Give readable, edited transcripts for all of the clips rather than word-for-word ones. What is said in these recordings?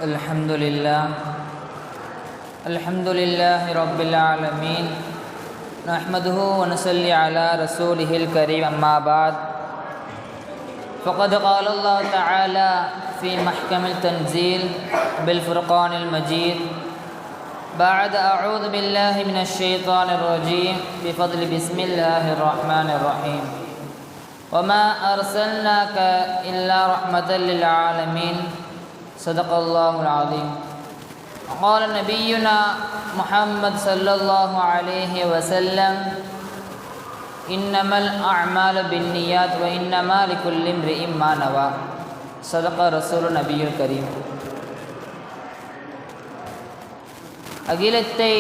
الحمد لله رب العالمين نحمده ونصلي على رسوله الكريم أما بعد فقد قال الله تعالى في محكم التنزيل بالفرقان المجيد بعد أعوذ بالله من الشيطان الرجيم بفضل بسم الله الرحمن الرحيم وما أرسلناك إلا رحمة للعالمين صدق الله العظيم. قال نبينا محمد صلى الله عليه وسلم إنما الأعمال بالنيات وإنما لكل امرئ ما نوى صدق رسول النبي الكريم. அகிலத்தை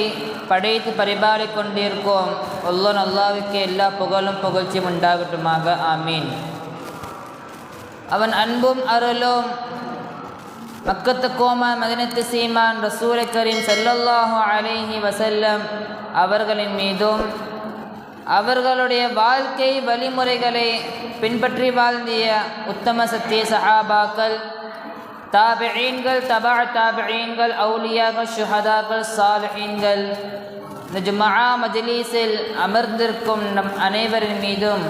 படைத்து பரிபாலிக் கொண்டிருக்கும் அல்லாஹ் அல்லாஹ்வுக்கு எல்லா புகழும் புகழ்ச்சியும் உண்டாகட்டுமாக. ஆமீன். அவன் அன்பும் அருளும் மக்கத்து கோமான் மதினத்து சீமான் ரசூல் கரீம் ஸல்லல்லாஹு அலைஹி வஸல்லம் அவர்களின் மீதும் அவர்களுடைய வாழ்க்கை வழிமுறைகளை பின்பற்றி வாழ்ந்திய உத்தம சத்திய சஹாபாக்கள், தாபிஈன்கள், தபா தாபிஈன்கள், அவுலியாக்கள், ஷுஹதாக்கள், சாலிஹீன்கள், இந்த ஜும்ஆ மஜ்லிஸில் அமர்ந்திருக்கும் நம் அனைவரின் மீதும்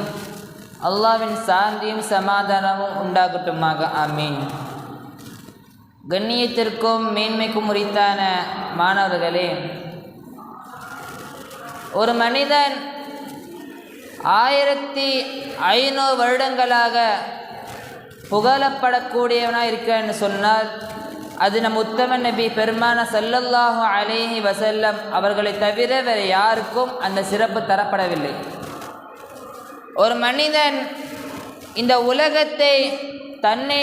அல்லாஹ்வின் சாந்தியும் சமாதானமும் உண்டாகட்டுமாக. ஆமீன். கண்ணியத்திற்கும் மேன்மைக்கும் உரித்தான மாணவர்களே, ஒரு மனிதன் 1500 வருடங்களாக புகழப்படக்கூடியவனாக இருக்கிறன்னு சொன்னால் அது நம் உத்தம நபி பெருமான ஸல்லல்லாஹு அலைஹி வஸல்லம் அவர்களை தவிர வேறு யாருக்கும் அந்த சிறப்பு தரப்படவில்லை. ஒரு மனிதன் இந்த உலகத்தை தன்னை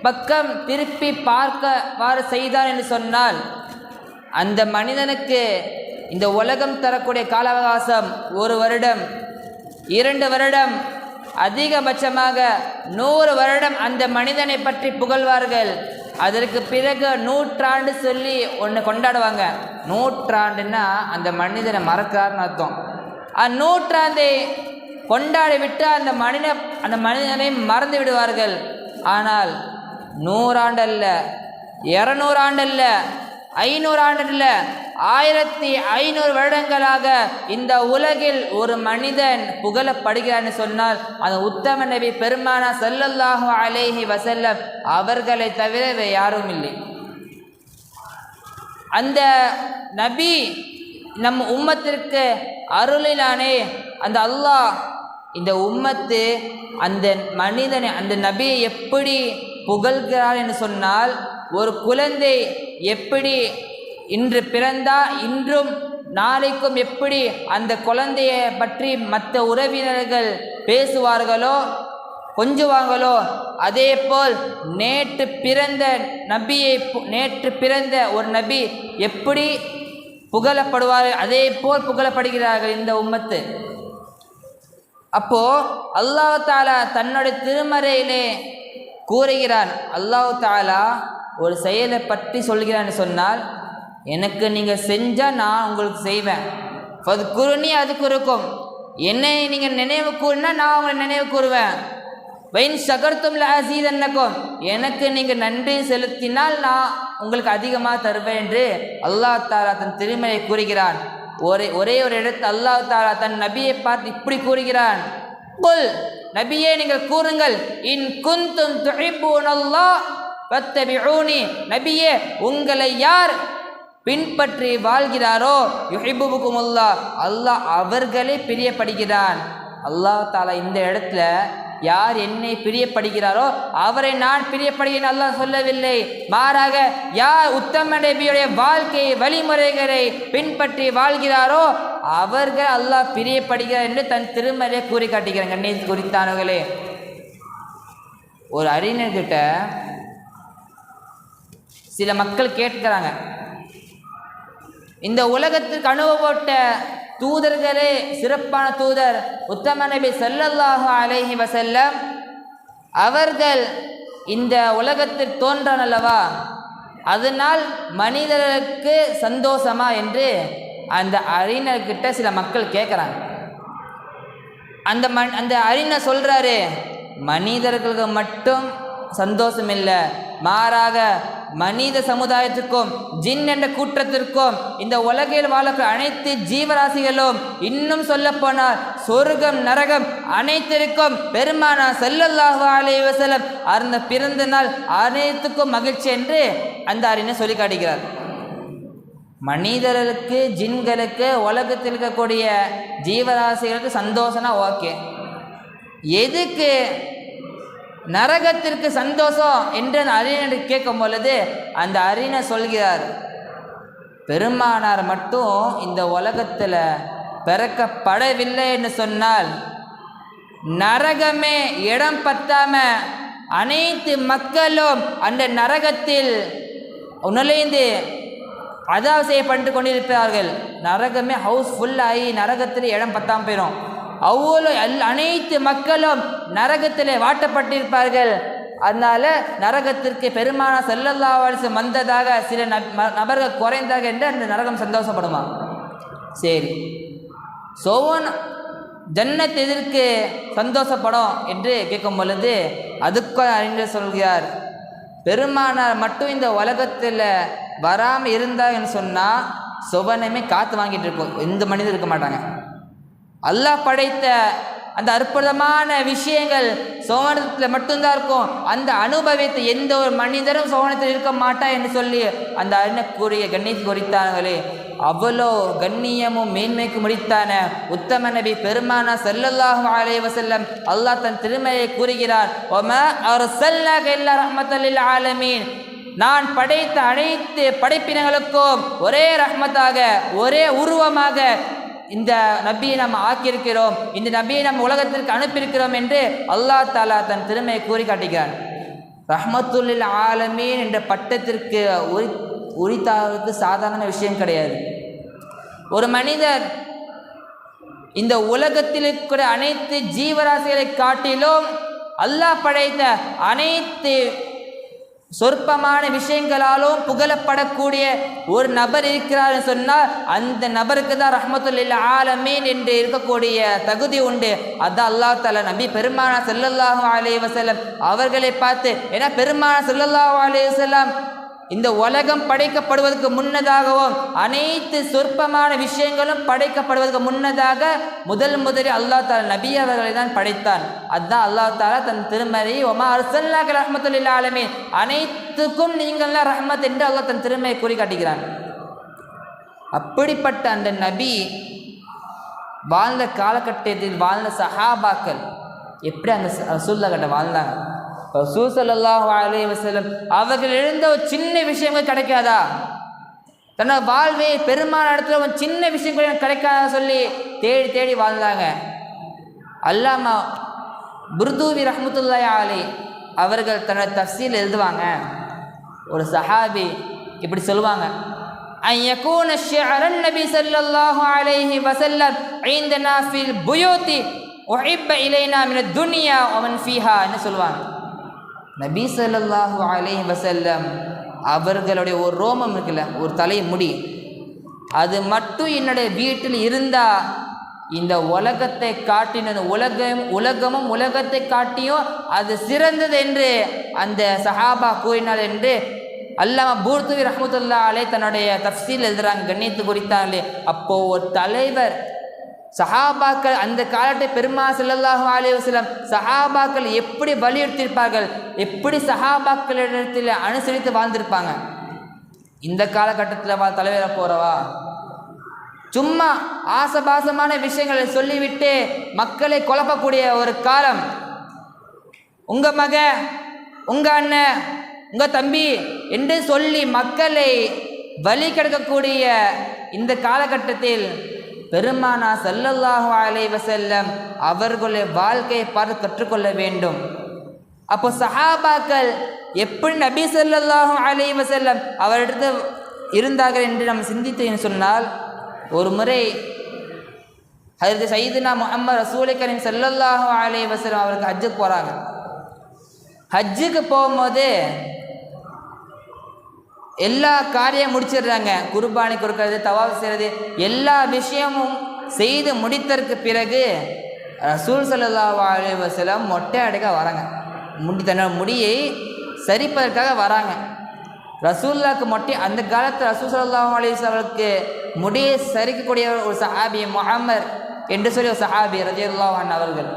பக்கம் திருப்பி பார்க்கவாறு செய்தான் என்று சொன்னால் அந்த மனிதனுக்கு இந்த உலகம் தரக்கூடிய கால அவகாசம் 1 வருடம், 2 வருடம், அதிகபட்சமாக 100 வருடம் அந்த மனிதனை பற்றி புகழ்வார்கள். அதற்கு பிறகு 100 சொல்லி ஒன்று கொண்டாடுவாங்க. 100ன்னா அந்த மனிதனை மறக்கிறார்னு அர்த்தம். அந்த 100 கொண்டாடி விட்டு அந்த மனிதனை மறந்து விடுவார்கள். ஆனால் 100 ஆண்டல்ல, 200 ஆண்டல்ல, 500 ஆண்டல்ல, 1500 வருடங்களாக இந்த உலகில் ஒரு மனிதன் புகழப்படுகிறான்னு சொன்னால் அந்த உத்தம நபி பெருமானா ஸல்லல்லாஹு அலைஹி வஸல்லம் அவர்களை தவிர வேறு யாரும் இல்லை. அந்த நபி நம் உம்மத்திற்கு அருளினானே அந்த அல்லாஹ் இந்த உம்மத்து அந்த மனிதனை அந்த நபியை எப்படி புகழ்கிறார் என்று சொன்னால், ஒரு குழந்தை எப்படி இன்று பிறந்தா இன்றும் நாளைக்கும் எப்படி அந்த குழந்தையை பற்றி மற்ற உறவினர்கள் பேசுவார்களோ கொஞ்சுவாங்களோ அதே போல் நேற்று பிறந்த ஒரு நபி எப்படி புகழப்படுவார்கள் அதே போல் புகழப்படுகிறார்கள் இந்த உம்மத்து. அப்போ அல்லாஹ் தஆலா தன்னுடைய திருமறையிலே கூறுகிறான். அல்லாஹ் தஆலா ஒரு செயலை பற்றி சொல்கிறான்னு சொன்னால், எனக்கு நீங்கள் செஞ்சால் நான் உங்களுக்கு செய்வேன். ஃபத்குருனி அதுக்குருக்கும், என்னை நீங்கள் நினைவு கூறினா நான் உங்களை நினைவு கூறுவேன். வைன் ஷகர்தும் லஅஸீதன்னக்கும், எனக்கு நீங்கள் நன்றி செலுத்தினால் நான் உங்களுக்கு அதிகமாக தருவேன் என்று அல்லாஹ் தஆலா தன் திருமறை கூறுகிறான். ஒரே ஒரு இடத்தில் அல்லாஹ் தஆலா தன் நபியை பார்த்து இப்படி கூறுகிறான், குல் நபியே நீங்கள் கூறுங்கள், இன் குந்தும் துஹிப்பூனல்லாஹ் ஃபத்தபிஊனி, நபியே உங்களை யார் பின்பற்றி வாழ்கிறாரோ யுஹிப்புகுமுல்லாஹ், அல்லாஹ் அவர்களே பிரியப்படுகிறான். அல்லாஹ் தஆலா இந்த இடத்துல யார் என்னை பிரியப்படுகிறாரோ அவரை நான் பிரியப்படுகிறேன் அல்லாஹ் சொல்லவில்லை. மாறாக யார் உத்தம நபியுடைய வாழ்க்கை வழிமுறைகளை பின்பற்றி வாழ்கிறாரோ அவர்கள் அல்லாஹ் பிரியப்படுகிறார் என்று தன் திருமறையை கூறி காட்டுகிறான். கண்ணியத்தை குறித்தானவர்களே, ஒரு அறிஞர்கிட்ட சில மக்கள் கேட்கிறாங்க, இந்த உலகத்துக்கு அனுபவப்பட்ட தூதர்களே சிறப்பான தூதர் உத்தம நபி ஸல்லல்லாஹு அலைஹி வஸல்லம் அவர்கள் இந்த உலகத்தில் தோன்றான் அல்லவா, அதனால் மனிதர்களுக்கு சந்தோஷமா என்று அந்த அறிஞர்கிட்ட சில மக்கள் கேட்குறாங்க. அந்த அறிஞர் சொல்கிறாரு, மனிதர்களுக்கு மட்டும் சந்தோஷம் இல்லை, மாறாக மனித சமுதாயத்திற்கும் ஜின் என்ற கூட்டத்திற்கும் இந்த உலகில் வாழக்கூடிய அனைத்து ஜீவராசிகளும், இன்னும் சொல்ல போனால் சொர்க்கம் நரகம் அனைத்திற்கும் பெருமானார் ஸல்லல்லாஹு அலைஹி வஸல்லம் அந்த பிறந்த நாள் அனைத்துக்கும் மகிழ்ச்சி என்று அந்த அறிஞர் சொல்லி காட்டுகிறார். மனிதர்களுக்கு ஜின்களுக்கு உலகத்தில் இருக்கக்கூடிய ஜீவராசிகளுக்கு சந்தோஷம்னா ஓகே, எதுக்கு நரகத்திற்கு சந்தோஷம் என்று அந்த அறிஞர் கேட்கும் பொழுது அந்த அறிஞர் சொல்கிறார், பெருமானார் மட்டும் இந்த உலகத்தில் பிறக்கப்படவில்லை என்று சொன்னால் நரகமே இடம் பத்தாம அனைத்து மக்களும் அந்த நரகத்தில் நுழைந்து அதாவ் செய்யப்பட்டு கொண்டிருப்பார்கள். நரகமே ஹவுஸ் ஃபுல்லாகி நரகத்தில் இடம் பத்தாமல் போயிடும். அவ்வளோ அனைத்து மக்களும் நரகத்தில் வாட்டப்பட்டிருப்பார்கள். அதனால நரகத்திற்கு பெருமானார் ஸல்லல்லாஹு அலைஹி வஸல்லம் வந்ததாக சில நபர்கள் குறைந்தாக என்று அந்த நரகம் சந்தோஷப்படுமா? சரி, சோவன் ஜன்னத் எதற்கு சந்தோஷப்படும் என்று கேட்கும் பொழுது அதுக்கு அறிஞர் சொல்கிறார், பெருமானார் மட்டும் இந்த உலகத்தில் வராமல் இருந்தாங்கன்னு சொன்னால் சுவனமே காற்று வாங்கிட்டு இருக்கும், எந்த மனிதரும் இருக்க மாட்டாங்க. அல்லாஹ் படைத்த அந்த அற்புதமான விஷயங்கள் சோவனத்தில் மட்டும்தான் இருக்கும். அந்த அனுபவத்தை எந்த ஒரு மனிதரும் சோவனத்தில் இருக்க மாட்டா என்று சொல்லி அந்த அறிஞக்கூடிய கண்ணியத்தை குறித்தார்களே, அவ்வளோ கண்ணியமும் மேன்மைக்கு முடித்தான உத்தம நபி பெருமானார் ஸல்லல்லாஹு அலைஹி வஸல்லம் அல்லாஹ் தன் திருமையை கூறுகிறார், வமா அர்ஸல்னாக இல்லா ரஹ்மத்தல் லில் ஆலமீன், நான் படைத்த அனைத்து படைப்பினங்களுக்கும் ஒரே ரஹ்மத்தாக ஒரே உருவமாக இந்த நபியை நாம் ஆக்கியிருக்கிறோம், இந்த நபியை நாம் உலகத்திற்கு அனுப்பியிருக்கிறோம் என்று அல்லாஹ் தஆலா தன் திறமையை கூறி காட்டுகிறான். ரஹ்மத்துல் லில் ஆலமீன் என்ற பட்டத்திற்கு உரித்தாவதற்கு சாதாரண விஷயம் கிடையாது. ஒரு மனிதர் இந்த உலகத்தில் இருக்கிற அனைத்து ஜீவராசிகளை காட்டிலும் அல்லாஹ் படைத்த அனைத்து சொற்பமான விஷயங்களாலும் புகழப்படக்கூடிய ஒரு நபர் இருக்கிறார் சொன்னால் அந்த நபருக்கு தான் ரஹ்மத்துல் லில் ஆலமீன் என்று இருக்கக்கூடிய தகுதி உண்டு. அதான் அல்லாஹ் தஆலா நபி பெருமானார் ஸல்லல்லாஹு அலைஹி வஸல்லம் அவர்களை பார்த்து, ஏன்னா பெருமானார் ஸல்லல்லாஹு அலைஹி வஸல்லம் இந்த உலகம் படைக்கப்படுவதற்கு முன்னதாகவும் அனைத்து சொற்பமான விஷயங்களும் படைக்கப்படுவதற்கு முன்னதாக முதலில் அல்லாஹ் தஆலா நபி அவர்களை தான் படைத்தான். அதுதான் அல்லாஹ் தஆலா தன் திருமறை வமா அர்ஸல்னாக ரஹ்மத்துல் லில் ஆலமீன், அனைத்துக்கும் நீங்கள் தான் ரஹ்மத் என்று அல்லாஹ் தன் திருமையை கூறி காட்டுகிறான். அப்படிப்பட்ட அந்த நபி வாழ்ந்த காலகட்டத்தில் வாழ்ந்த சஹாபாக்கள் எப்படி அந்த ரசூலுல்லாஹ் கிட்ட வாழ்ந்தாங்க? ரசூல் ஸல்லல்லாஹு அலைஹி வஸல்லம் அவர்கள் எழுந்த ஒரு சின்ன விஷயங்கள் கிடைக்காதா? தன்னோட வாழ்வே பெருமான இடத்துல ஒரு சின்ன விஷயங்கள் கிடைக்காத சொல்லி தேடி தேடி வாழ்ந்தாங்க. அல்லாமா புர்தூவி ரஹ்மத்துல்லாஹி அலைஹி அவர்கள் தன்னோட தஃசீல் எழுதுவாங்க, ஒரு சஹாபி இப்படி சொல்லுவாங்க, அன் யகூன ஷிஅரன் நபி ஸல்லல்லாஹு அலைஹி வஸல்லம் இந்தனா ஃபில் புயூதி உஹிப்ப இலைனா மினத் துன்யா வ மன் ஃபீஹா என்று சொல்லுவாங்க. நபி ஸல்லல்லாஹு அலைஹி வஸல்லம் அவர்களுடைய ஒரு ரோமம் இருக்குல்ல, ஒரு தலை முடி, அது மட்டும் என்னுடைய வீட்டில் இருந்தால் இந்த உலகத்தை காட்டினது உலகமும் உலகத்தை காட்டியும் அது சிறந்தது என்று அந்த சஹாபா கூறினார் என்று அல்லாமா பூர்துவி ரஹ்மத்துல்லாஹி அலைஹி தன்னுடைய தஃசீல் எழுதுறாங்க, கண்ணியத்து குறித்தாங்களே. அப்போது ஒரு தலைவர் சஹாபாக்கள் அந்த காலத்தை பெருமானார் ஸல்லல்லாஹு அலைஹி வஸல்லம் சஹாபாக்கள் எப்படி வலியுறுத்தியிருப்பார்கள், எப்படி சஹாபாக்களிடத்தில் அனுசரித்து வாழ்ந்திருப்பாங்க. இந்த காலகட்டத்தில் தலைவரை போகிறவா சும்மா ஆசபாசமான விஷயங்களை சொல்லிவிட்டு மக்களை குழப்பக்கூடிய ஒரு காலம். உங்கள் மக, உங்கள் அண்ணன், உங்கள் தம்பி என்று சொல்லி மக்களை வழி கெடுக்கக்கூடிய இந்த காலகட்டத்தில் பெருமானார் ஸல்லல்லாஹு அலைஹி வஸல்லம் அவர்களுடைய வாழ்க்கையை பார்த்து கற்றுக்கொள்ள வேண்டும். அப்போ சஹாபாக்கள் எப்படி நபி ஸல்லல்லாஹு அலைஹி வஸல்லம் அவரிடத்தில் இருந்தார்கள் என்று நம்ம சிந்தித்து சொன்னால், ஒரு முறை ஹஜ்ரத் சையதுனா முஹம்மது ரசூல் கரீம் ஸல்லல்லாஹு அலைஹி வஸல்லம் அவருக்கு ஹஜ்ஜுக்கு போகிறாங்க. ஹஜ்ஜுக்கு போகும்போது எல்லா காரியம் முடிச்சிடுறாங்க, குர்பானி கொடுக்கறது, தவாஃப் செய்கிறது, எல்லா விஷயமும் செய்து முடித்ததற்கு பிறகு ரசூல் ஸல்லல்லாஹு அலைஹி வஸல்லம் மொட்டை அடிக்க வராங்க. தன்னோட முடியை சரிப்பதற்காக வராங்க. ரசூலுல்லாஹ்க்கு மட்டும் அந்த காலத்தில் ரசூல் ஸல்லல்லாஹு அலைஹி வஸல்லம் அவர்களுக்கு முடியை சரிக்கக்கூடிய ஒரு சஹாபி முஅம்மர் என்று சொல்லி ஒரு சஹாபி ரலியல்லாஹு அன்ஹு அவர்கள்.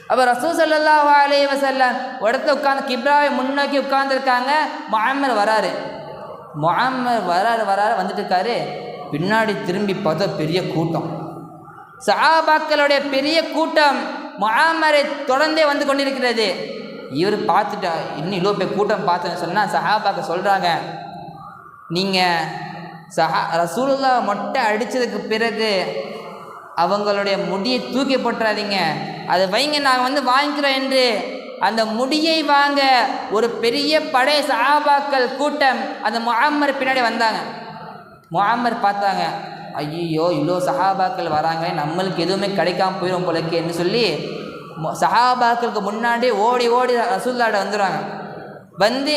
அப்போ ரசூல் ஸல்லல்லாஹு அலைஹி வஸல்லம் இடத்துல உட்காந்து கிப்லாவை முன்னோக்கி உட்கார்ந்துருக்காங்க. முஅம்மர் வராரு. முஅம்மர் வராரு வந்துட்டு இருக்காரு. பின்னாடி திரும்பி பார்த்தா பெரிய கூட்டம், சஹாபாக்களுடைய பெரிய கூட்டம் முஅம்மரை தொடர்ந்தே வந்து கொண்டிருக்கிறது. இவர் பார்த்துட்டா இன்னும் இவ்வளோ போய் கூட்டம் பார்த்தேன்னு சொன்னால் சஹாபாக்க சொல்கிறாங்க, நீங்கள் ரசூலுல்லாஹ் மொட்டை அடித்ததுக்கு பிறகு அவங்களுடைய முடியை தூக்கி போட்டுறாதீங்க, அதை வைங்க, நாங்கள் வந்து வாங்கிக்கிறோம் என்று அந்த முடியை வாங்க ஒரு பெரிய படை சஹாபாக்கள் கூட்டம் அந்த முஅம்மர் பின்னாடி வந்தாங்க. முஅம்மர் பார்த்தாங்க, ஐயோ இவ்வளோ சஹாபாக்கள் வராங்க, நம்மளுக்கு எதுவுமே கிடைக்காம போயிடும் போலக்கேன்னு சொல்லி சஹாபாக்களுக்கு முன்னாடி ஓடி ரசூலுல்லாஹ்ட வந்துடுவாங்க. வந்து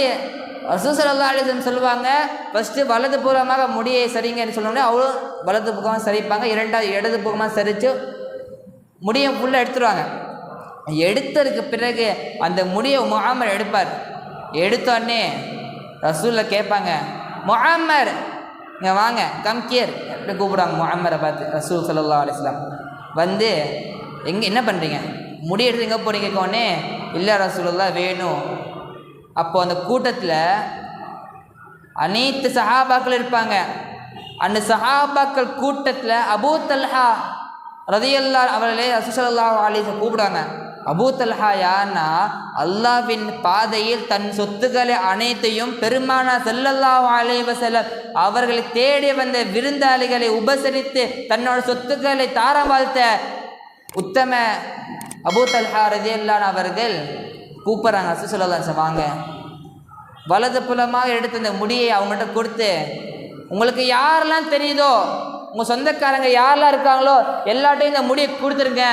ரசூல் ஸல்லல்லாஹு அலைஹி வஸல்லம் சொல்லுவாங்க, ஃபஸ்ட்டு வலது புறமாக முடியை சரிங்கன்னு சொன்னோடனே அவ்வளோ வலது பக்கமாக சரிப்பாங்க. இரண்டாவது இடது பக்கமாக சரித்து முடியை ஃபுல்லாக எடுத்துருவாங்க. எடுத்ததுக்கு பிறகு அந்த முடியை முஅம்மர் எடுப்பார். எடுத்தோடனே ரசூலில் கேட்பாங்க, முஅம்மர் இங்கே வாங்க, கம் கியர் எப்படி கூப்பிடுவாங்க முஅம்மரை பார்த்து ரசூல் ஸல்லல்லாஹு அலைஹி வஸல்லம். வந்து என்ன பண்ணுறீங்க, முடி எடுத்து எங்கே போகிறீங்க கேட்கோடனே, இல்லை ரசூலுல்லாஹ் வேணும். அப்போது அந்த கூட்டத்தில் அனைத்து சஹாபாக்கள் இருப்பாங்க. அந்த சஹாபாக்கள் கூட்டத்தில் அபூ தல்ஹா ரலியல்லாஹு அவர்களே ரசூல் ஸல்லல்லாஹு அலைஹி வஸல்லம் கூப்பிடுவாங்க. அபூ தல்ஹா யார்னா, அல்லாஹ்வின் பாதையில் தன் சொத்துக்களை அனைத்தையும் பெருமானார் ஸல்லல்லாஹு அலைஹி வஸல்லம் அவர்களை தேடி வந்த விருந்தாளிகளை உபசரித்து தன்னோட சொத்துக்களை தாரம் வாழ்த்த உத்தம அபூ தல்ஹா ரலியல்லாஹு அவர்கள் கூப்பிட்றாங்க, ரசூல் ஸல்லல்லாஹு அலைஹி வஸல்லம் வாங்க. வலது புலமாக எடுத்து அந்த முடியை அவங்கள்ட்ட கொடுத்து, உங்களுக்கு யாரெல்லாம் தெரியுதோ, உங்கள் சொந்தக்காரங்க யாரெல்லாம் இருக்காங்களோ எல்லாட்டையும் இந்த முடியை கொடுத்துருங்க.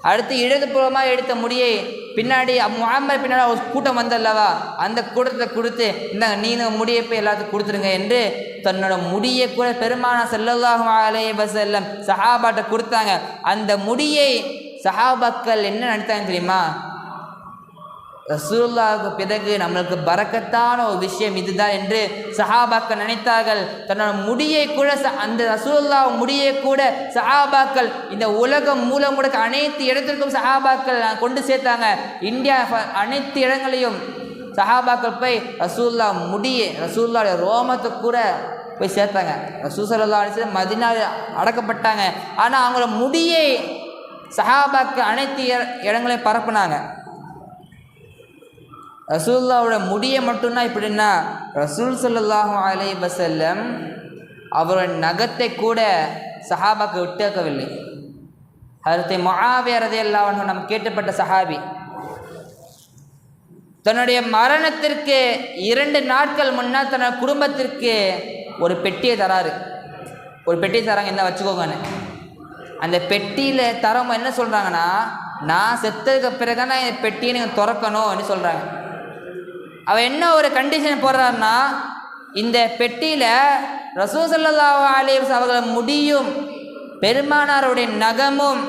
அடுத்து இடது புறமாக எடுத்த முடியை பின்னாடி முஅம்மர் பின்னாடி ஒரு கூட்டம் வந்தல்லவா, அந்த கூட்டத்தை கொடுத்து, இந்தாங்க நீங்கள் முடியை போய் எல்லாத்துக்கும் கொடுத்துருங்க என்று தன்னோட முடியை கூட பெருமானார் ஸல்லல்லாஹு அலைஹி வஸல்லம் சஹாபாட்ட கொடுத்தாங்க. அந்த முடியை சஹாபாக்கள் என்ன நினைத்தாங்க தெரியுமா, ரசூலுல்லாஹ்வுக்கு பிறகு நம்மளுக்கு பரக்கத்தான ஒரு விஷயம் இதுதான் என்று சஹாபாக்கள் நினைத்தார்கள். தன்னோட முடியை கூட அந்த ரசூலுல்லாஹ் முடியை கூட சஹாபாக்கள் இந்த உலகம் மூலம் கூட அனைத்து இடத்திற்கும் சஹாபாக்கள் கொண்டு சேர்த்தாங்க. இந்தியா அனைத்து இடங்களையும் சஹாபாக்கள் போய் ரசூலுல்லாஹ்வுடைய ரோமத்தை கூட போய் சேர்த்தாங்க. ரசூல் ஸல்லல்லாஹு அலைஹி வஸல்லம் மதீனாவில் அடக்கப்பட்டாங்க. ஆனால் அவங்களோட முடியை சஹாபாக்கள் அனைத்து இடங்களையும் பரப்புனாங்க. ரசூலுல்லாஹ்வோட முடியை மட்டும்தான் இப்படின்னா, ரசூல் ஸல்லல்லாஹு அலைஹி வஸல்லம் அவரோட நகத்தை கூட சஹாபாக்கு விட்டுக்கவில்லை. ஹஜ்ரத் முஆவியா ரலியல்லாஹு அன்ஹு நம்ம கேட்டப்பட்ட சஹாபி, தன்னுடைய மரணத்திற்கு 2 நாட்கள் முன்னால் தன்னோட குடும்பத்திற்கு ஒரு பெட்டியை தராரு. ஒரு பெட்டியை தராங்க, என்ன வச்சுக்கோங்கன்னு. அந்த பெட்டியில் தரவங்க என்ன சொல்கிறாங்கன்னா, நான் செத்ததுக்கு பிறகு நான் இந்த பெட்டியை நீங்கள் திறக்கணும்னு சொல்கிறாங்க. அவன் என்ன ஒரு கண்டிஷன் போடுறாருன்னா, இந்த பெட்டியில் ரசூல் ஸல்லல்லாஹு அலைஹி வஸல்லம் அவர்கள் முடியும் பெருமானாருடைய நகமும்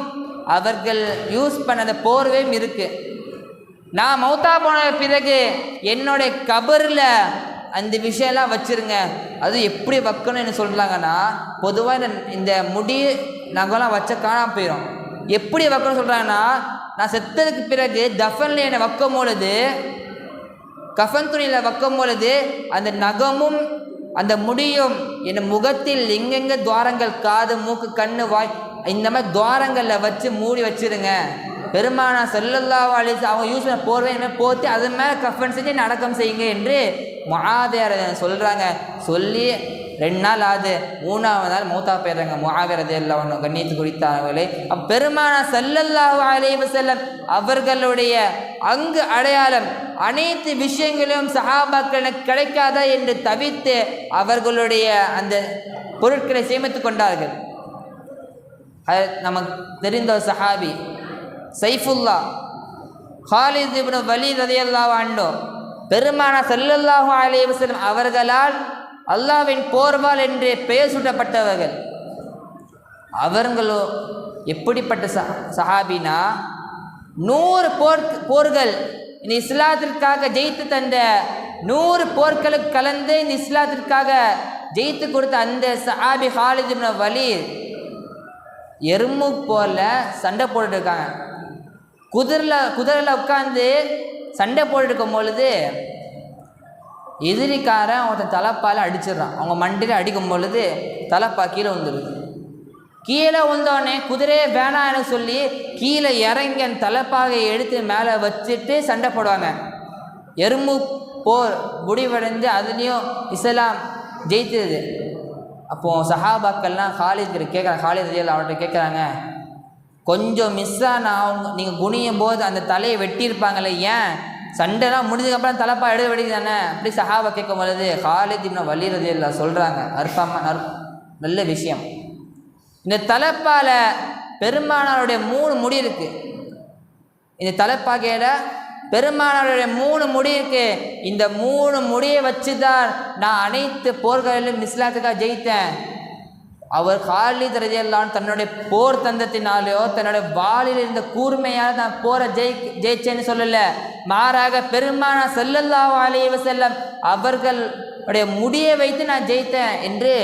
அவர்கள் யூஸ் பண்ண போர்வையும் இருக்குது. நான் மௌத்தா போன பிறகு என்னுடைய கபரில் அந்த விஷயம்லாம் வச்சுருங்க. அது எப்படி வைக்கணும்னு சொல்கிறாங்கன்னா, பொதுவாக இந்த முடி நகம்லாம் வச்ச காணாமல் போயிடும். எப்படி வைக்கணும்னு சொல்கிறாங்கன்னா, நான் செத்ததுக்கு பிறகு தஃபனில் என்னை வைக்கும் பொழுது, கஃபன் துணியில் வைக்கும் பொழுது அந்த நகமும் அந்த முடியும் என் முகத்தில் எங்கெங்கே துவாரங்கள், காது, மூக்கு, கண்ணு, வாய், இந்த மாதிரி துவாரங்களில் வச்சு மூடி வச்சுருங்க. பெருமானார் ஸல்லல்லாஹு அலைஹி வஸல்லம் அவங்க யூஸ் பண்ண போர்வை இனிமேல் போட்டு அது மேலே கஃபன் செஞ்சு அடக்கம் செய்யுங்க என்று முஆவியா சொல்கிறாங்க. சொல்லி 2 நாள் ஆகுது. 3ஆவது நாள் மௌத்தா போயிடுறாங்க முஆவியா ரலியல்லாஹு அன்ஹு. கண்ணியத்து குறித்தார்களே, பெருமானார் ஸல்லல்லாஹு அலைஹி வஸல்லம் அவர்களுடைய அங்கு அடையாளம் அனைத்து விஷயங்களையும் சஹாபாக்களுக்கு கிடைக்காதா என்று தவித்து அவர்களுடைய அந்த பொருட்களை சேமித்து கொண்டார்கள். நமக்கு தெரிந்த சஹாபி சைஃபுல்லா ஹாலித் இப்னு வலீத் ரலியல்லாஹு அன்ஹு பெருமானார் ஸல்லல்லாஹு அலைஹி வஸல்லம் அவர்களால் அல்லாஹ்வின் போர்வாள் என்று பெயர் சூட்டப்பட்டவர்கள். அவர்களோ எப்படிப்பட்ட சஹாபினா, 100 போர்கள் இந்த இஸ்லாத்திற்காக ஜெயித்து தந்த 100 போர்களுக்கு கலந்து இந்த இஸ்லாத்திற்காக ஜெயித்து கொடுத்த அந்த சஹாபி ஹாலித் இப்னு வலீத் எறும்பு போல சண்டை போட்டுட்டு இருக்காங்க. குதிரையில் உட்காந்து சண்டை போட்டுட்டு இருக்கும் பொழுது எதிரிக்காரன் ஒருத்தன் தலைப்பால் அடிச்சிடுறான். அவங்க மண்டியில் அடிக்கும் பொழுது தலைப்பா கீழே வந்துடுது. கீழே வந்தோடனே குதிரையே வேணான்னு சொல்லி கீழே இறங்கி அந்த தலைப்பாகை எடுத்து மேலே வச்சுட்டு சண்டை போடுவாங்க. எறும்பு போர் முடிவடைந்து அதுலேயும் இஸ்லாம் ஜெயித்தது. அப்போது சஹாபாக்கள்லாம் ஹாலித் ரலியல்லாஹு அவர்கிட்ட கேட்குறாங்க, கொஞ்சம் மிஸ் ஆனால் அவங்க நீங்கள் குனியும் போது அந்த தலையை வெட்டியிருப்பாங்களே, ஏன் சண்டைலாம் முடிஞ்சதுக்கப்புறம் தலைப்பா எடுக்க வேண்டியது தானே? அப்படி சஹாபா கேட்கும் பொழுது ஹாலித் இப்னு வலீத் ரலியல்லாஹு சொல்கிறாங்க, நல்ல விஷயம். இந்த தலைப்பால் பெருமானாருடைய 3 முடி இருக்குது. இந்த தலைப்பாகையில் பெருமானாருடைய 3 முடி இருக்கு. இந்த 3 முடியை வச்சு தான் நான் அனைத்து போர்களிலும் இஸ்லாத்துக்காக ஜெயித்தேன். அவர் ஹாலித் ரலியல்லாஹு தன்னுடைய போர் தந்தத்தினாலேயோ தன்னுடைய வாளில் இருந்த கூர்மையால் நான் போரை ஜெயிச்சேன்னு சொல்லலை. மாறாக பெருமானார் ஸல்லல்லாஹு அலைஹி வஸல்லம் அவர்களுடைய முடியை வைத்து நான் ஜெயித்தேன் என்று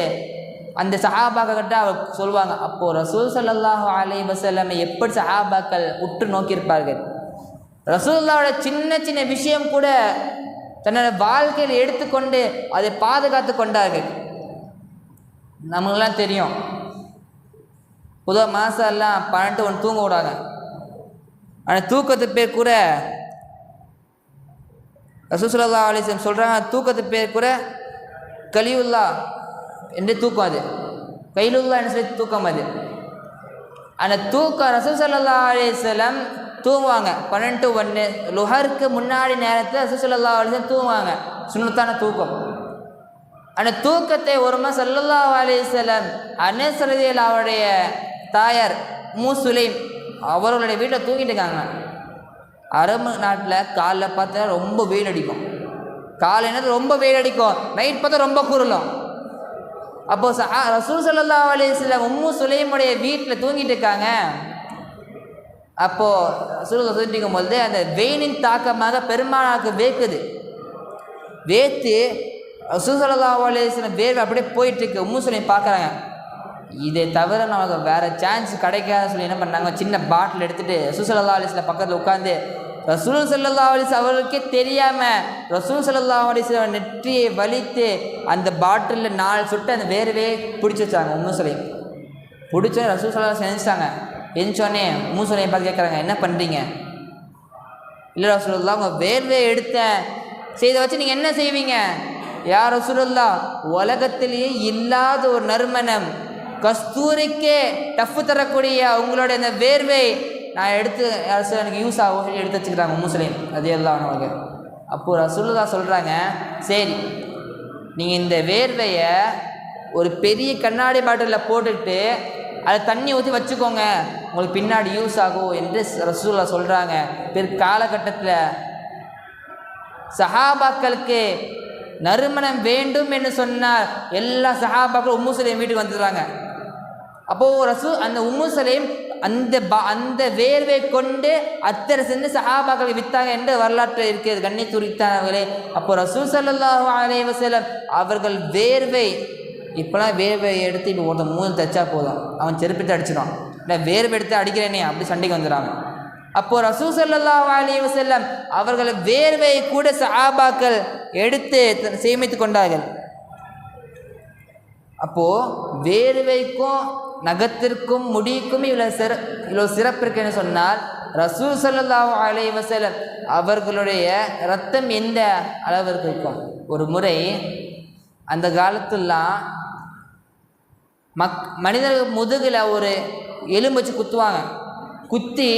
அந்த சஹாபாக்கிட்ட அவர் சொல்லுவாங்க. அப்போது ரசூல் ஸல்லல்லாஹு அலைஹி வஸல்லம் எப்படி சஹாபாக்கள் உற்று நோக்கியிருப்பார்கள். ரசூலுல்லாஹ்வோட சின்ன சின்ன விஷயம் கூட தன்னோட வாழ்க்கையில் எடுத்துக்கொண்டு அதை பாதுகாத்து கொண்டார்கள். நமக்கெல்லாம் தெரியும், பொதுவாக மாதெல்லாம் 12 தூங்க விடாங்க. ஆனால் தூக்கத்து பேர் கூட ரசூல் ஸல்லல்லாஹு அலைஹி வஸல்லம் சொல்கிறாங்க, தூக்கத்து பேர் கூட கலியுல்லா என்று தூக்கம். அது கைலுல்லா என்று சொல்லி தூக்கம். அது அந்த தூக்கம் ரசூல் ஸல்லல்லாஹு அலைஹி வஸல்லம் தூங்குவாங்க. 12 to 1 லுஹருக்கு முன்னாடி நேரத்தில் ரசூல் ஸல்லல்லாஹு அலைஹி வஸல்லம் தூங்குவாங்க. சுன்னத்தான தூக்கம். அந்த தூக்கத்தை ஒருமா ஸல்லல்லாஹு அலைஹி வஸல்லம் அனஸ் ரலியல்லாஹு அவருடைய தாயார் உம்மு சுலைம் அவர்களுடைய வீட்டில் தூங்கிட்டு இருக்காங்க. அரபு நாட்டில் காலைல பார்த்தா ரொம்ப வெயில் அடிக்கும். காலை நேரத்தில் ரொம்ப வெயில் அடிக்கும், நைட் பார்த்தா ரொம்ப குரலும். அப்போது ரசூல் ஸல்லல்லாஹு அலைஹி வஸல்லம் உம்மு சுலைமுடைய வீட்டில் தூங்கிட்டு இருக்காங்க. அப்போது ரசூல் தூங்கிட்டு இருக்கும்போது அந்த வெயிலின் தாக்கமாக பெருமானாருக்கு வேக்குது. வேத்து ரசூல் ஸல்லல்லாஹு அலைஹி வஸல்லம் வேர்வை அப்படியே போயிட்டுருக்கு. உம்மு சுலைம் பார்க்குறாங்க, இதை தவிர நமக்கு வேறு சான்ஸ் கிடைக்காதுன்னு சொல்லி என்ன பண்ணாங்க, சின்ன பாட்டில் எடுத்துகிட்டு ரசூல் ஸல்லல்லாஹு அலைஹி வஸல்லம் பக்கத்தில் உட்காந்து ரசூல் ஸல்லல்லாஹு அலைஹி வஸல்லம் அவர்களுக்கே தெரியாமல் ரசூல் ஸல்லல்லாஹு அலைஹி வஸல்லம் நெற்றியை வலித்து அந்த பாட்டிலில் 4 சொட்டு அந்த வேர்வையே பிடிச்சி வச்சாங்க. உம்மு சுலைம் பிடிச்சோன்னே ரசூல் ஸல்லல்லாஹு அலைஹி வஸல்லம் செஞ்சாங்க. எந்திச்சோடனே உம்மு சுலைம் பார்த்து கேட்குறாங்க, என்ன பண்ணுறீங்க? இல்லை ரசூலுல்லாஹ், உங்கள் வேர்வையை எடுத்தேன், சரி இதை வச்சு நீங்கள் என்ன செய்வீங்க? யா ரசூலுல்லாஹ், உலகத்திலேயே இல்லாத ஒரு நறுமணம், கஸ்தூரிக்கே டஃப்பு தரக்கூடிய உங்களுடைய அந்த வேர்வை நான் எடுத்து ரசூல் எனக்கு யூஸ் ஆகும் எடுத்து வச்சுக்கிறாங்க உம்மு சுலைம் ரலியல்லாஹு அன்ஹா. அப்போது ரசூலுல்லாஹ் சொல்கிறாங்க, சரி நீங்கள் இந்த வேர்வையை ஒரு பெரிய கண்ணாடி பாட்டிலில் போட்டுக்கிட்டு அதை தண்ணி ஊற்றி வச்சுக்கோங்க, உங்களுக்கு பின்னாடி யூஸ் ஆகும் என்று ரசூலுல்லாஹ் சொல்கிறாங்க. பிற்காலகட்டத்தில் சஹாபாக்களுக்கு நறுமணம் வேண்டும் என்று சொன்னால் எல்லா சஹாபாக்களும் உம்மு சுலைம் வீட்டுக்கு வந்துடுறாங்க. அப்போது அந்த உம்மு சுலைம் அந்த வேர்வை கொண்டு அத்தரை சென்று சஹாபாக்களுக்கு வித்தாங்க என்று வரலாற்று இருக்கிறது. கண்ணியத்துரித்தானவர்களே, அப்போ ரசூல் ஸல்லல்லாஹு அலைஹி வஸல்லம் அவர்கள் வேர்வை, இப்போலாம் வேர்வை எடுத்து இப்போ ஒருத்தன் மூணு தைச்சா போதும், அவன் செருப்பிட்டு அடிச்சிடும். இல்லை வேர்வை எடுத்து அடிக்கிறேனே அப்படி சண்டைக்கு வந்துடுறாங்க. அப்போது ரசூல் ஸல்லல்லாஹு அலைஹி வஸல்லம் அவர்கள் வேர்வை கூட சஹாபாக்கள் எடுத்து சேமித்து கொண்டார்கள். அப்போது வேர்வைக்கும் நகத்திற்கும் முடிக்கும் இவ்வளோ சிறப்பு இருக்குன்னு சொன்னால் ரசூல் ஸல்லல்லாஹு அலைஹி வஸல்லம் அவர்களுடைய இரத்தம் எந்த அளவிற்கு இருக்கும். ஒரு முறை அந்த காலத்துலாம் மனிதர்கள் முதுகில் ஒரு எலும்பு வச்சு குத்துவாங்க. குத்தி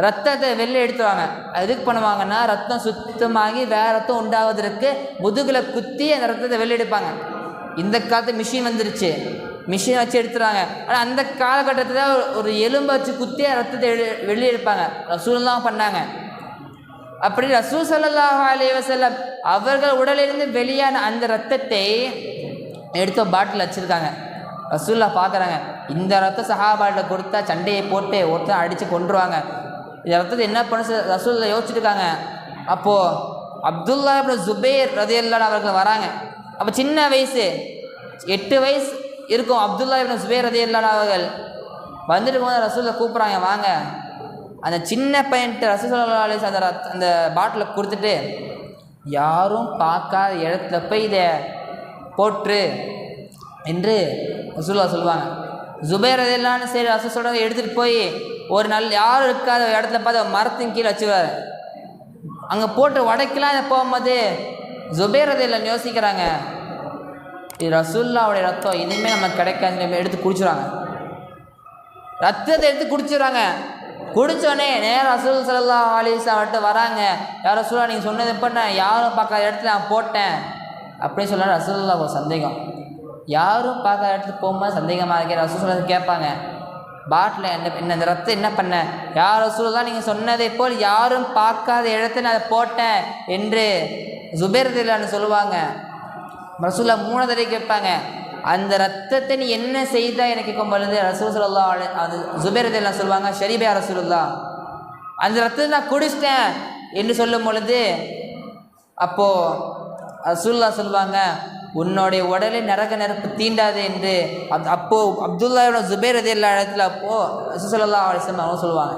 ரத்தத்தை வெளில எடுத்துவாங்க. எதுக்கு பண்ணுவாங்கன்னா, ரத்தம் சுத்தமாகி வேறு ரத்தம் உண்டாவதற்கு முதுகில் குத்தி அந்த ரத்தத்தை வெளில எடுப்பாங்க. இந்த காலத்து மிஷின் வந்துருச்சு, மிஷின் வச்சு எடுத்துறாங்க. ஆனால் அந்த காலகட்டத்தில் ஒரு எலும்பை வச்சு குத்தி ரத்தத்தை வெளியே எடுப்பாங்க. ரசூலுல்லாஹ் பண்ணாங்க. அப்படி ரசூல் ஸல்லல்லாஹு அலைஹி வஸல்லம் அவர்கள் உடலிலிருந்து வெளியான அந்த ரத்தத்தை எடுத்த பாட்டில் வச்சுருக்காங்க. ரசூலுல்லாஹ் பார்க்குறாங்க, இந்த ரத்தம் சஹாபாட்ட கொடுத்தா சண்டையை போட்டு ஒருத்தர் அடித்து கொண்டுருவாங்க, இந்த ரத்தத்தை என்ன பண்ண ரசூலுல்லாஹ் யோசிச்சுருக்காங்க. அப்போது அப்துல்லா இப்னு ஜுபைர் ரலியல்லாஹு அவர்கள் வராங்க. அப்போ சின்ன வயசு 8 வயசு இருக்கும். அப்துல்லா இப்னு ஜுபைர் ரலியல்லாஹு அவர்கள் வந்துட்டு போது ரசூலை கூப்பிட்றாங்க, வாங்க. அந்த சின்ன பையன்ட்டு ரசூல் ஸல்லல்லாஹு அலைஹி வஸல்லம் அந்த பாட்டிலை கொடுத்துட்டு, யாரும் பார்க்காத இடத்துல போய் இதை போற்று என்று ரசூலுல்லாஹ் சொல்லுவாங்க. ஜுபைர் ரலியல்லாஹு சரி ரசூல் சொல்கிறத எடுத்துகிட்டு போய் ஒரு யாரும் இருக்காத இடத்துல பார்த்து மரத்தின் கீழே வச்சுருவார். அங்கே போட்டு உடைக்கலாம். இதை போகும்போது ஜுபைர் ரலியல்லாஹு யோசிக்கிறாங்க, இது ரசூலுல்லாஹ்வுடைய ரத்தம், இனிமேல் நமக்கு கிடைக்காது. எடுத்து குடிச்சுடுறாங்க, ரத்தத்தை எடுத்து குடிச்சிடுறாங்க. குடித்தோடனே நேரம் ரசூல் ஸல்லல்லாஹு அலைஹி வஸல்லம் வராங்க. யார் ரசூலுல்லாஹ் நீங்கள் சொன்னது எப்போ நான் யாரும் பார்க்காத இடத்துல நான் போட்டேன் அப்படின்னு சொன்னால் ரசூலுல்லாஹ் ஒரு சந்தேகம். யாரும் பார்க்காத இடத்துக்கு போகும்போது சந்தேகமாக இருக்கே. ரசூல் ஸல்லல்லாஹு கேட்பாங்க, பாட்டில் என்ன இந்த ரத்தம் என்ன பண்ண? யார் ரசூலுல்லாஹ் நீங்கள் சொன்னதை போல் யாரும் பார்க்காத இடத்துல நான் அதை போட்டேன் என்று ஜுபைர் ரலியல்லாஹு சொல்லுவாங்க. ரசூலுல்லாஹ் 3 தடவை கேட்பாங்க, அந்த ரத்தத்தை நீ என்ன செய்தா எனக்கு கேட்கும் பொழுது ரசூல் ஸல்லல்லாஹு அலைஹி அது ஜுபைர் ரலியல்லாஹு சொல்லுவாங்க, ஷரீபா ரசூலுல்லாஹ், அந்த ரத்தத்தை நான் குடிச்சிட்டேன் என்று சொல்லும் பொழுது அப்போது ரசூலுல்லாஹ் சொல்லுவாங்க, உன்னுடைய உடலை நரக நெருப்பு தீண்டாது என்று. அப்போது அப்துல்லா இப்னு ஜுபைர் ரலியல்லாஹு இடத்துல அப்போது ரசூல் ஸல்லல்லாஹு அலைஹி வஸல்லம் அவங்க சொல்லுவாங்க,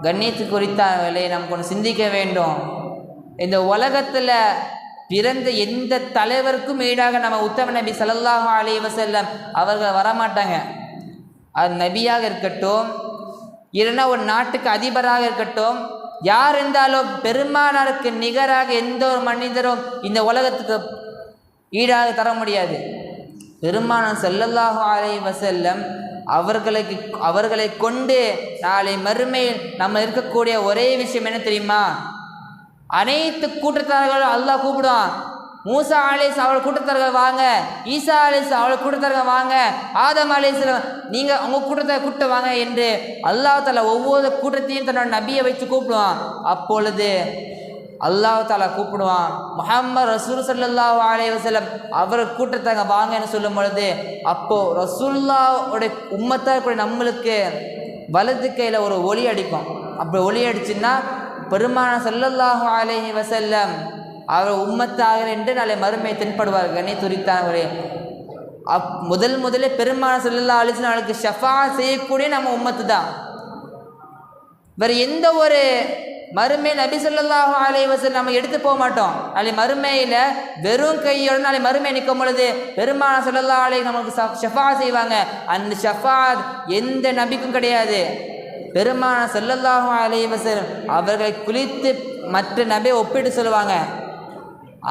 கண்ணியத்து குறித்த வேலையை நமக்கு ஒன்று சிந்திக்க வேண்டும். இந்த உலகத்தில் பிறந்த எந்த தலைவருக்கும் ஈடாக நம்ம உத்தம நபி ஸல்லல்லாஹு அலைஹி வஸல்லம் அவர்கள் வரமாட்டாங்க. அது நபியாக இருக்கட்டும், இல்லைன்னா ஒரு நாட்டுக்கு அதிபராக இருக்கட்டும், யார் இருந்தாலும் பெருமானாருக்கு நிகராக எந்த ஒரு மனிதரும் இந்த உலகத்துக்கு ஈடாக தர முடியாது. பெருமானார் ஸல்லல்லாஹு அலைஹி வஸல்லம் அவர்களை கொண்டு நாளை மறுமையில் நம்ம இருக்கக்கூடிய ஒரே விஷயம் என்ன தெரியுமா? அனைத்து கூட்டத்தார்களும் அல்லாஹ் கூப்பிடுவான். மூசா அலைஹிஸ்ஸலாம் அவளை கூட்டத்தார்கள் வாங்க, ஈசா அலைஹிஸ்ஸலாம் அவளை கூட்டத்தார்கள் வாங்க, ஆதம் அலைஹிஸ்ஸலாம் நீங்கள் உங்கள் கூட்டத்தை கூப்பிட்டு வாங்க என்று அல்லாஹ் தஆலா ஒவ்வொரு கூட்டத்தையும் தன்னோட நபியை வச்சு கூப்பிடுவான். அப்பொழுது அல்லாஹ் தஆலா கூப்பிடுவான், முஹம்மது ரசூல் ஸல்லல்லாஹு அலைஹி வஸல்லம் அவர் கூட்டத்தாங்க வாங்கன்னு சொல்லும் பொழுது அப்போது ரசூலுல்லாஹ்வுடைய உம்மத்தாக கூட நம்மளுக்கு வலது கையில் ஒரு ஒளி அடிக்கும். அப்படி ஒளி அடிச்சுன்னா பெருமானார் ஸல்லல்லாஹு அலைஹி வஸல்லம் அவர் உம்மத்தாக என்று நாளை மறுமை தென்படுவார்கள். கண்ணை துரித்தானவரே, முதல்ல பெருமானார் ஸல்லல்லாஹு அலைஹி வஸல்லம் அவர்களுக்கு ஷஃபா செய்யக்கூடிய நம்ம உம்மத்து தான். வேறு எந்த ஒரு மறுமை நபி ஸல்லல்லாஹு அலைஹி வஸல்லம் நம்ம எடுத்து போக மாட்டோம். நாளை மறுமையில் வெறும் கையோடு நாளை மறுமை நிற்கும் பொழுது பெருமானார் ஸல்லல்லாஹு அலைஹி நமக்கு ஷஃபா செய்வாங்க. அந்த ஷஃபாத் எந்த நபிக்கும் கிடையாது. பெருமானார் ஸல்லல்லாஹு அலைஹி வஸல்லம் அவர்களை குறித்து மற்ற நபியை ஒப்பிட்டு சொல்லுவாங்க.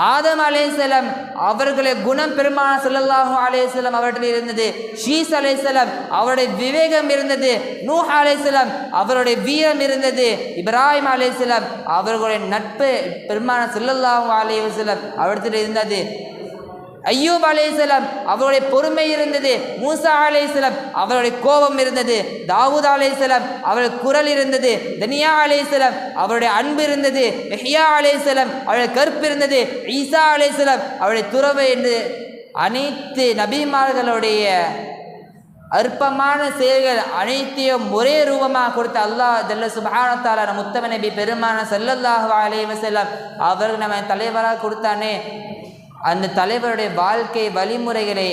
ஆதம் அலைஹிஸ்ஸலாம் அவர்களுடைய குணம் பெருமானார் ஸல்லல்லாஹு அலைஹி வஸல்லம் அவர்களில் இருந்தது. ஷீஸ் அலைஹிஸ்ஸலாம் அவருடைய விவேகம் இருந்தது. நூஹ் அலைஹிஸ்ஸலாம் அவருடைய வீரம் இருந்தது. இப்ராஹிம் அலைஹிஸ்ஸலாம் அவர்களுடைய நட்பு பெருமானார் ஸல்லல்லாஹு அலைஹி வஸல்லம் அவரிடத்தில் இருந்தது. ஐயூப் அலைஹிஸ்ஸலாம் அவருடைய பொறுமை இருந்தது. மூசா அலைஹிஸ்ஸலாம் அவருடைய கோபம் இருந்தது. தாவூத் அலைஹிஸ்ஸலாம் அவருடைய குரல் இருந்தது. தனியா அலைஹிஸ்ஸலாம் அவருடைய அன்பு இருந்தது. யஹ்யா அலைஹிஸ்ஸலாம் அவருடைய கற்பு இருந்தது. ஈசா அலைஹிஸ்ஸலாம் அவருடைய துறவு என்று அனைத்து நபிமார்களுடைய அற்பமான செயல்கள் அனைத்தையும் ஒரே ரூபமாக கொடுத்த அல்லாஹ் ஜல்ல சுப்ஹானஹு வ தஆலா முத்தம நபி பெருமானார் ஸல்லல்லாஹு அலைஹி வஸல்லம் அவர்கள் நம்ம தலைவராக கொடுத்தானே, அந்த தலைவருடைய வாழ்க்கை வழிமுறைகளை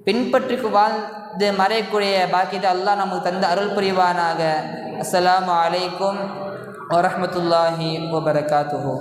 பின்பற்றி வாழ்ந்து மறையக்கூடிய பாக்கியத்தை அல்லாஹ் நமக்கு தந்து அருள் புரிவானாக. அஸ்ஸலாமு அலைக்கும் வரஹ்மத்துல்லாஹி வபரகாத்துஹு.